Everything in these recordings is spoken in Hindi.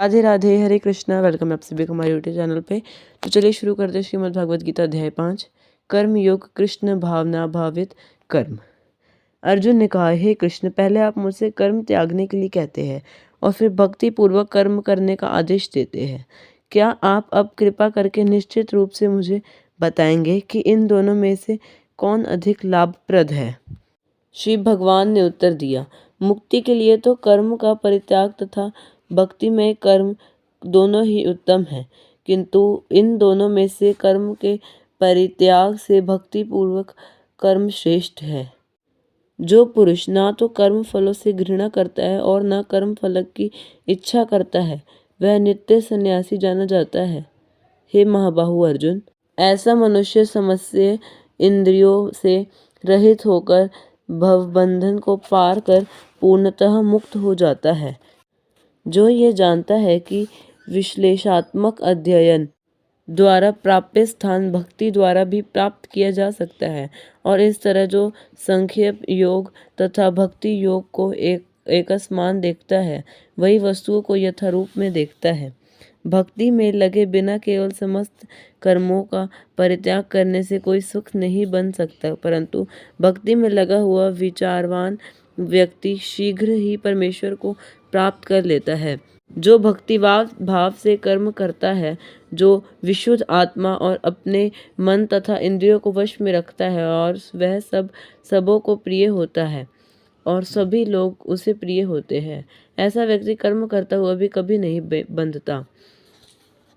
राधे राधे, हरे कृष्णा। वेलकम आप सभी को हमारे यूट्यूब चैनल पे। तो चलिए शुरू करते हैं श्रीमद् भागवत गीता अध्याय 5, कर्म योग कृष्ण भावना भावित कर्म। अर्जुन ने कहा, हे कृष्ण, पहले आप मुझसे कर्म त्यागने के लिए कहते हैं और फिर भक्ति पूर्वक कर्म करने का आदेश देते हैं। क्या आप अब कृपा करके निश्चित रूप से मुझे बताएंगे कि इन दोनों में से कौन अधिक लाभप्रद है? श्री भगवान ने उत्तर दिया, मुक्ति के लिए तो कर्म का परित्याग तथा भक्ति में कर्म दोनों ही उत्तम है, किंतु इन दोनों में से कर्म के परित्याग से भक्ति पूर्वक कर्म श्रेष्ठ है। जो पुरुष ना तो कर्म फलों से घृणा करता है और न कर्म फल की इच्छा करता है, वह नित्य सन्यासी जाना जाता है। हे महाबाहु अर्जुन, ऐसा मनुष्य समस्त इंद्रियों से रहित होकर भवबंधन को पार कर पूर्णतः मुक्त हो जाता है। जो ये जानता है कि विश्लेषणात्मक अध्ययन द्वारा प्राप्य स्थान भक्ति द्वारा भी प्राप्त किया जा सकता है, और इस तरह जो संख्य योग तथा भक्ति योग को एक समान देखता है, वही वस्तुओं को यथारूप में देखता है। भक्ति में लगे बिना केवल समस्त कर्मों का परित्याग करने से कोई सुख नहीं बन सकता, परंतु भक्ति में लगा हुआ विचारवान व्यक्ति शीघ्र ही परमेश्वर को प्राप्त कर लेता है। जो भक्तिभाव भाव से कर्म करता है, जो विशुद्ध आत्मा और अपने मन तथा इंद्रियों को वश में रखता है, और वह सबों को प्रिय होता है और सभी लोग उसे प्रिय होते हैं, ऐसा व्यक्ति कर्म करता हुआ भी कभी नहीं बंधता।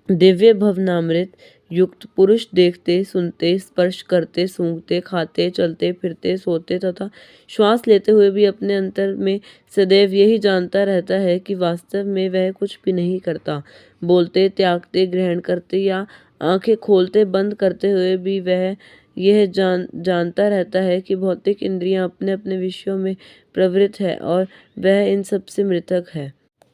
दिव्य भवनामृत युक्त पुरुष देखते, सुनते, स्पर्श करते, सूंघते, खाते, चलते फिरते, सोते तथा श्वास लेते हुए भी अपने अंतर में सदैव यही जानता रहता है कि वास्तव में वह कुछ भी नहीं करता। बोलते, त्यागते, ग्रहण करते या आंखें खोलते बंद करते हुए भी वह यह जानता रहता है कि भौतिक इंद्रियां अपने अपने विषयों में प्रवृत्त है और वह इन सब से मृतक है।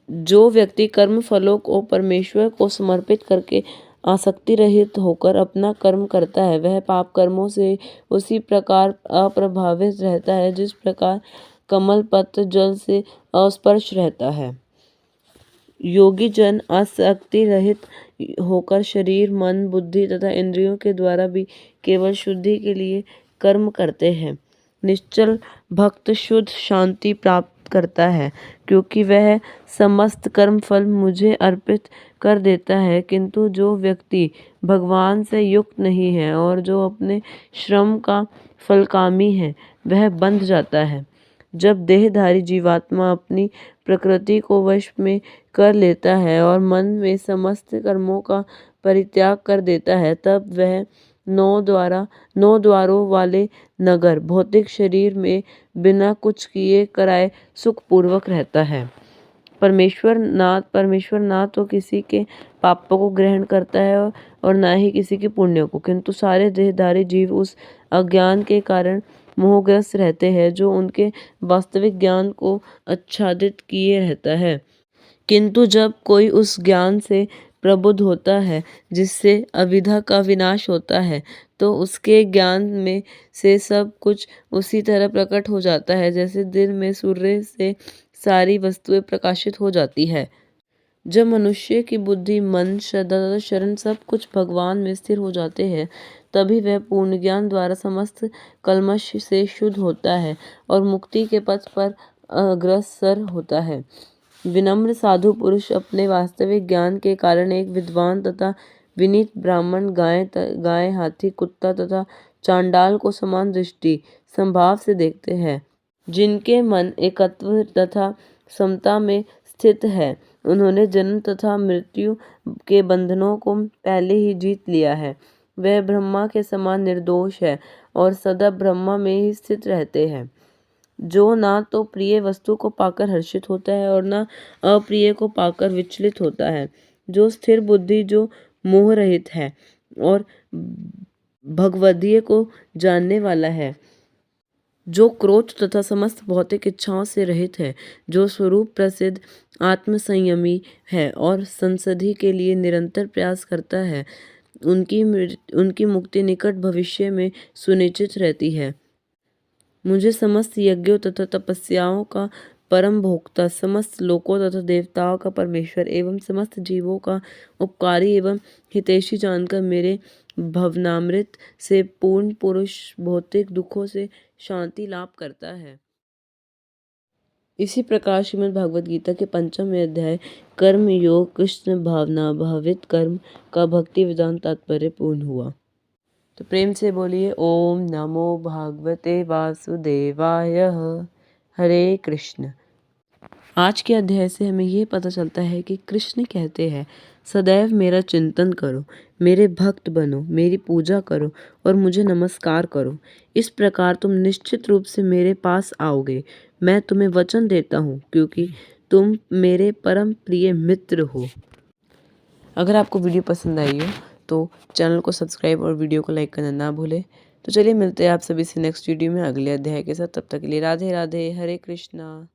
जो व्यक्ति कर्म फलों को परमेश्वर को समर्पित करके आसक्ति रहित होकर अपना कर्म करता है, वह पाप कर्मों से उसी प्रकार अप्रभावित रहता है जिस प्रकार कमल पत्र जल से अस्पर्श रहता है। योगी जन आसक्ति रहित होकर शरीर, मन, बुद्धि तथा इंद्रियों के द्वारा भी केवल शुद्धि के लिए कर्म करते हैं। निश्चल भक्त शुद्ध शांति प्राप्त करता है, क्योंकि वह समस्त कर्म फल मुझे अर्पित कर देता है। किंतु जो व्यक्ति भगवान से युक्त नहीं है और जो अपने श्रम का फलकामी है, वह बंध जाता है। जब देहधारी जीवात्मा अपनी प्रकृति को वश में कर लेता है और मन में समस्त कर्मों का परित्याग कर देता है, तब वह नौ द्वारों वाले नगर भौतिक शरीर में बिना कुछ किए कराए सुखपूर्वक रहता है। परमेश्वर ना तो किसी के पापों को ग्रहण करता है और ना ही किसी के पुण्यों को, किंतु सारे देहधारी जीव उस अज्ञान के कारण मोहग्रस्त रहते हैं जो उनके वास्तविक ज्ञान को आच्छादित किए रहता है। किंतु जब कोई उस ज्ञान से प्रबुद्ध होता है जिससे अविद्या का विनाश होता है, तो उसके ज्ञान में से सब कुछ उसी तरह प्रकट हो जाता है जैसे दिन में सूर्य से सारी वस्तुएं प्रकाशित हो जाती है। जब मनुष्य की बुद्धि, मन, श्रद्धा तथा शरण सब कुछ भगवान में स्थिर हो जाते हैं, तभी वह पूर्ण ज्ञान द्वारा समस्त कल्मश से शुद्ध होता है और मुक्ति के पथ पर अग्रसर होता है। विनम्र साधु पुरुष अपने वास्तविक ज्ञान के कारण एक विद्वान तथा विनीत ब्राह्मण, गाय, हाथी, कुत्ता तथा चांडाल को समान दृष्टि संभाव से देखते हैं। जिनके मन एकत्व तथा समता में स्थित है, उन्होंने जन्म तथा मृत्यु के बंधनों को पहले ही जीत लिया है। वह ब्रह्मा के समान निर्दोष है और सदा ब्रह्मा में ही स्थित रहते हैं। जो ना तो प्रिय वस्तु को पाकर हर्षित होता है और ना अप्रिय को पाकर विचलित होता है। जो स्थिर बुद्धि, जो मोह रहित है और भगवदीय को जानने वाला है, जो क्रोध तथा समस्त भौतिक इच्छाओं से रहित है, जो स्वरूप प्रसिद्ध आत्म संयमी है और संसदि के लिए निरंतर प्रयास करता है, उनकी मुक्ति निकट भविष्य में सुनिश्चित रहती है। मुझे समस्त यज्ञों तथा तपस्याओं का परम भोक्ता, समस्त लोकों तथा देवताओं का परमेश्वर एवं समस्त जीवों का उपकारी एवं हितैषी जानकर मेरे भवनामृत से पूर्ण पुरुष भौतिक दुखों से शांति लाभ करता है। इसी प्रकार श्रीमद् भागवत गीता के 5वें अध्याय कर्म योग कृष्ण भावना भावित कर्म का भक्ति वेदांत तात्पर्य पूर्ण हुआ। तो प्रेम से बोलिए ओम नमो भागवते वासुदेवाय। हरे कृष्ण। आज के अध्याय से हमें ये पता चलता है कि कृष्ण कहते हैं सदैव मेरा चिंतन करो, मेरे भक्त बनो, मेरी पूजा करो और मुझे नमस्कार करो। इस प्रकार तुम निश्चित रूप से मेरे पास आओगे। मैं तुम्हें वचन देता हूँ क्योंकि तुम मेरे परम प्रिय मित्र हो। अगर आपको वीडियो पसंद आई हो तो चैनल को सब्सक्राइब और वीडियो को लाइक करना ना भूलें। तो चलिए मिलते हैं आप सभी से नेक्स्ट वीडियो में अगले अध्याय के साथ। तब तक के लिए राधे राधे, हरे कृष्णा।